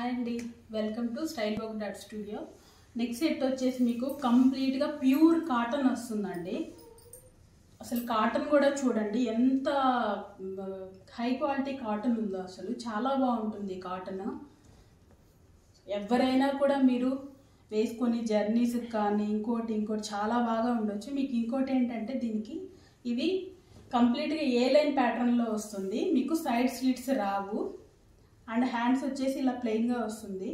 Hi అండి, welcome to style work dot studio. Next set వచ్చేసి మీకు కంప్లీట్గా ప్యూర్ కాటన్ వస్తుందండి. అసలు కాటన్ కూడా చూడండి ఎంత హై క్వాలిటీ కాటన్ ఉందో, అసలు చాలా బాగుంటుంది కాటన్. ఎవరైనా కూడా మీరు వేసుకొని జర్నీస్కి కానీ ఇంకోటి చాలా బాగా ఉండొచ్చు. మీకు ఇంకోటి ఏంటంటే దీనికి ఇది కంప్లీట్గా ఏ లైన్ ప్యాటర్న్లో వస్తుంది, మీకు side slits Rao and hands వచ్చేసి ఇలా ప్లెయిన్గా వస్తుంది.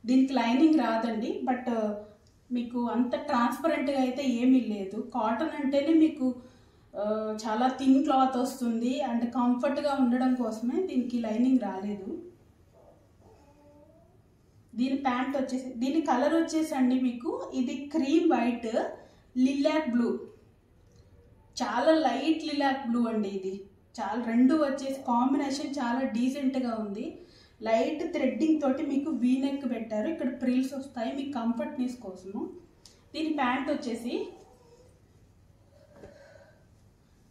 దీనికి లైనింగ్ రాదండి, బట్ మీకు అంత ట్రాన్స్పరెంట్గా అయితే ఏమీ లేదు. కాటన్ అంటేనే మీకు చాలా థిన్ క్లాత్ వస్తుంది అండ్ కంఫర్ట్గా ఉండడం కోసమే దీనికి లైనింగ్ రాలేదు. దీని ప్యాంట్ వచ్చేసి దీని కలర్ వచ్చేసి అండి మీకు ఇది క్రీమ్ వైట్ లిలాక్ బ్లూ, చాలా లైట్ లిలాక్ బ్లూ అండి. ఇది చాలా రెండు వచ్చేసి కాంబినేషన్ చాలా డీసెంట్గా ఉంది. లైట్ థ్రెడ్డింగ్ తోటి మీకు వీ నెక్ పెట్టారు, ఇక్కడ ప్రిల్స్ వస్తాయి మీకు కంఫర్ట్నెస్ కోసము. దీని ప్యాంట్ వచ్చేసి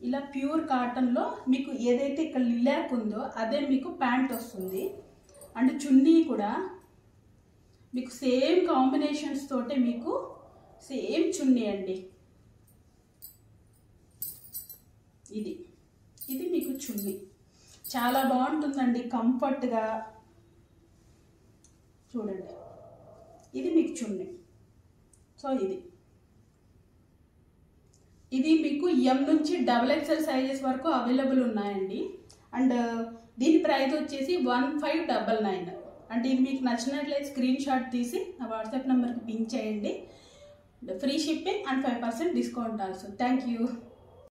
ఇలా ప్యూర్ కాటన్లో మీకు ఏదైతే ఇక్కడ లిలాక్ ఉందో అదే మీకు ప్యాంట్ వస్తుంది. అండ్ చున్నీ కూడా మీకు సేమ్ కాంబినేషన్స్ తోటే మీకు సేమ్ చున్నీ అండి. ఇది మీకు చున్నీ చాలా బాగుంటుందండి, కంఫర్ట్గా చూడండి. ఇది మీకు చున్నీ. సో ఇది మీకు ఎం నుంచి XXL సైజెస్ వరకు అవైలబుల్ ఉన్నాయండి. అండ్ దీని ప్రైస్ వచ్చేసి 1599. అంటే ఇది మీకు నచ్చినట్లయితే స్క్రీన్ షాట్ తీసి నా వాట్సాప్ నెంబర్కి పింక్ చేయండి. Free shipping and 5% discount also. Thank you.